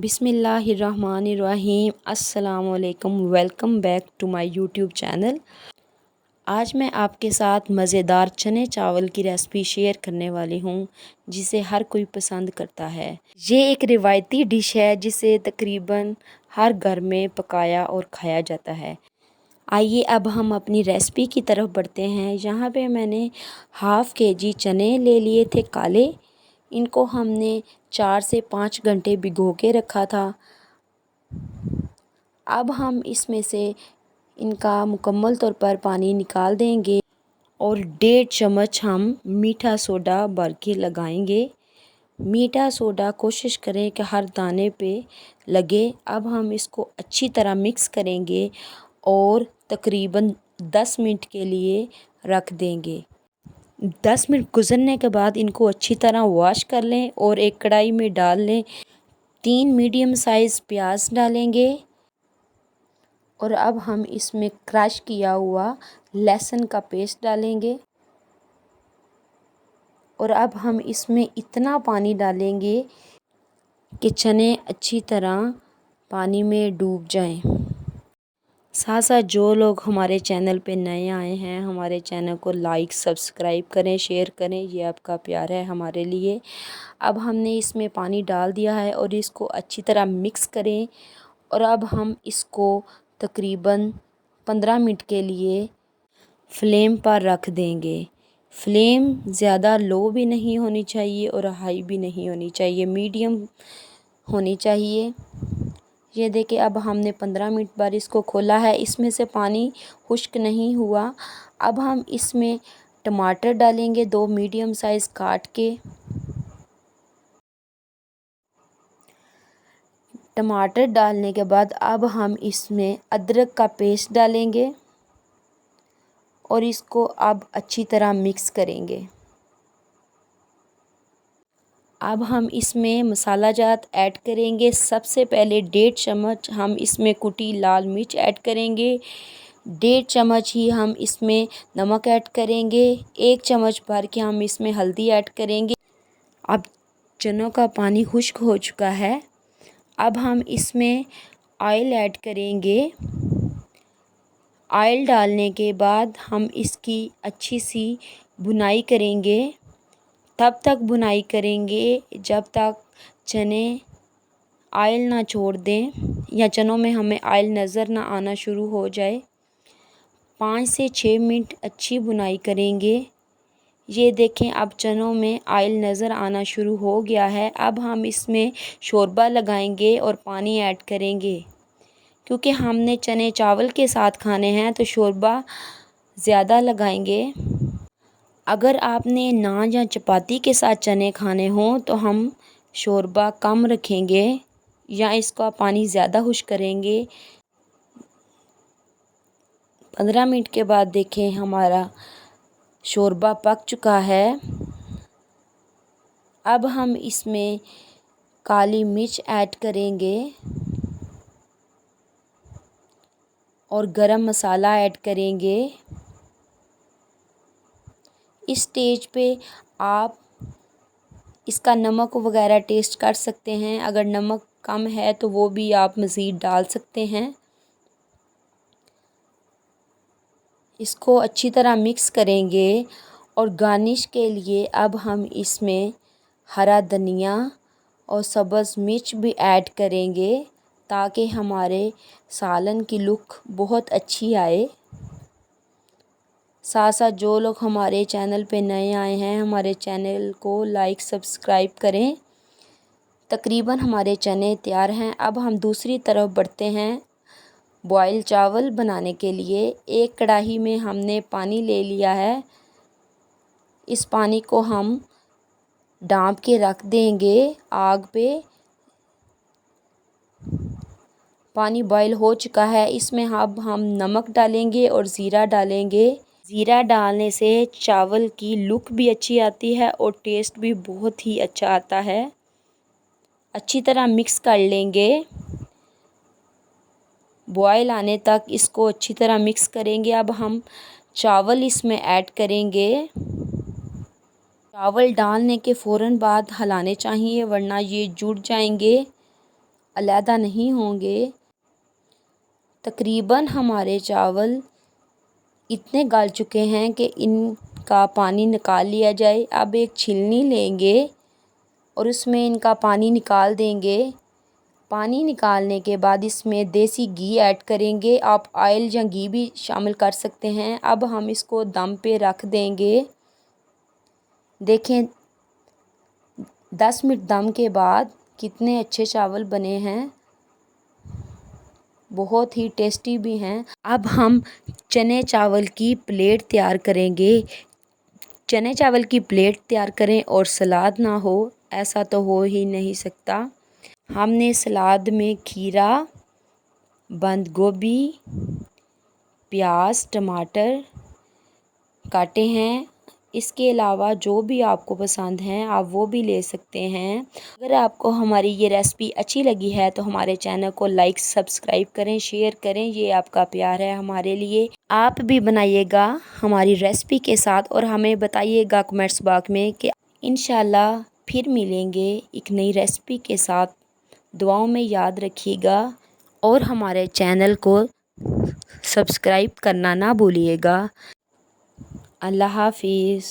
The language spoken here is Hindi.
बिस्मिल्लाहिर्रहमानिर्रहीम। अस्सलामुअलैकुम। Welcome back to my YouTube channel. आज मैं आपके साथ मज़ेदार चने चावल की रेसिपी शेयर करने वाली हूँ, जिसे हर कोई पसंद करता है। ये एक रिवायती डिश है जिसे तकरीबन हर घर में पकाया और खाया जाता है। आइए अब हम अपनी रेसिपी की तरफ बढ़ते हैं। यहाँ पे मैंने हाफ़ केजी चने ले लिए थे काले। इनको हमने 4 से 5 घंटे भिगो के रखा था। अब हम इसमें से इनका मुकम्मल तौर पर पानी निकाल देंगे और 1.5 चम्मच हम मीठा सोडा भर के लगाएंगे। मीठा सोडा कोशिश करें कि हर दाने पे लगे। अब हम इसको अच्छी तरह मिक्स करेंगे और तकरीबन 10 मिनट के लिए रख देंगे। 10 मिनट गुजरने के बाद इनको अच्छी तरह वॉश कर लें और एक कढ़ाई में डाल लें। 3 मीडियम साइज़ प्याज डालेंगे और अब हम इसमें क्रश किया हुआ लहसुन का पेस्ट डालेंगे और अब हम इसमें इतना पानी डालेंगे कि चने अच्छी तरह पानी में डूब जाएं। साथ साथ जो लोग हमारे चैनल पे नए आए हैं, हमारे चैनल को लाइक सब्सक्राइब करें, शेयर करें। ये आपका प्यार है हमारे लिए। अब हमने इसमें पानी डाल दिया है और इसको अच्छी तरह मिक्स करें और अब हम इसको तकरीबन 15 मिनट के लिए फ्लेम पर रख देंगे। फ्लेम ज़्यादा लो भी नहीं होनी चाहिए और हाई भी नहीं होनी चाहिए, मीडियम होनी चाहिए। ये देखिए अब हमने 15 मिनट बाद इसको खोला है। इसमें से पानी खुश्क नहीं हुआ। अब हम इसमें टमाटर डालेंगे, 2 मीडियम साइज़ काट के। टमाटर डालने के बाद अब हम इसमें अदरक का पेस्ट डालेंगे और इसको अब अच्छी तरह मिक्स करेंगे। अब हम इसमें मसाला जात ऐड करेंगे। सबसे पहले 1.5 चम्मच हम इसमें कुटी लाल मिर्च ऐड करेंगे। 1.5 चम्मच ही हम इसमें नमक ऐड करेंगे। 1 चम्मच भर के हम इसमें हल्दी ऐड करेंगे। अब चनों का पानी खुश्क हो चुका है। अब हम इसमें ऑयल ऐड करेंगे। ऑयल डालने के बाद हम इसकी अच्छी सी भुनाई करेंगे। तब तक भुनाई करेंगे जब तक चने ऑयल ना छोड़ दें या चनों में हमें ऑयल नज़र ना आना शुरू हो जाए। 5 से 6 मिनट अच्छी भुनाई करेंगे। ये देखें अब चनों में ऑयल नज़र आना शुरू हो गया है। अब हम इसमें शोरबा लगाएंगे और पानी ऐड करेंगे। क्योंकि हमने चने चावल के साथ खाने हैं तो शोरबा ज़्यादा लगाएंगे। अगर आपने नान या चपाती के साथ चने खाने हों तो हम शोरबा कम रखेंगे या इसका पानी ज़्यादा खुश्क करेंगे। 15 मिनट के बाद देखें हमारा शोरबा पक चुका है। अब हम इसमें काली मिर्च ऐड करेंगे और गरम मसाला ऐड करेंगे। इस स्टेज पे आप इसका नमक वगैरह टेस्ट कर सकते हैं। अगर नमक कम है तो वो भी आप मज़ीद डाल सकते हैं। इसको अच्छी तरह मिक्स करेंगे और गार्निश के लिए अब हम इसमें हरा धनिया और सब्ज़ मिर्च भी ऐड करेंगे ताकि हमारे सालन की लुक बहुत अच्छी आए। साथ साथ जो लोग हमारे चैनल पे नए आए हैं, हमारे चैनल को लाइक सब्सक्राइब करें। तकरीबन हमारे चने तैयार हैं। अब हम दूसरी तरफ बढ़ते हैं। बॉयल चावल बनाने के लिए एक कढ़ाई में हमने पानी ले लिया है। इस पानी को हम ढाँप के रख देंगे आग पे। पानी बॉयल हो चुका है। इसमें अब हम नमक डालेंगे और ज़ीरा डालेंगे। ज़ीरा डालने से चावल की लुक भी अच्छी आती है और टेस्ट भी बहुत ही अच्छा आता है। अच्छी तरह मिक्स कर लेंगे। बॉयल आने तक इसको अच्छी तरह मिक्स करेंगे। अब हम चावल इसमें ऐड करेंगे। चावल डालने के फ़ौरन बाद हिलाने चाहिए वरना ये जुड़ जाएंगे। अलहदा नहीं होंगे। तकरीबन हमारे चावल इतने गल चुके हैं कि इनका पानी निकाल लिया जाए। अब एक छीलनी लेंगे और उसमें इनका पानी निकाल देंगे। पानी निकालने के बाद इसमें देसी घी ऐड करेंगे। आप ऑयल या घी भी शामिल कर सकते हैं। अब हम इसको दम पे रख देंगे। देखें 10 मिनट दम के बाद कितने अच्छे चावल बने हैं, बहुत ही टेस्टी भी हैं। अब हम चने चावल की प्लेट तैयार करेंगे। चने चावल की प्लेट तैयार करें और सलाद ना हो, ऐसा तो हो ही नहीं सकता। हमने सलाद में खीरा, बंद गोभी, प्याज, टमाटर काटे हैं। इसके अलावा जो भी आपको पसंद हैं आप वो भी ले सकते हैं। अगर आपको हमारी ये रेसिपी अच्छी लगी है तो हमारे चैनल को लाइक सब्सक्राइब करें, शेयर करें। ये आपका प्यार है हमारे लिए। आप भी बनाइएगा हमारी रेसिपी के साथ और हमें बताइएगा कमेंट्स बॉक्स में कि इंशाल्लाह फिर मिलेंगे एक नई रेसिपी के साथ। दुआओं में याद रखिएगा और हमारे चैनल को सब्सक्राइब करना ना भूलिएगा। अल्लाह हाफिज़।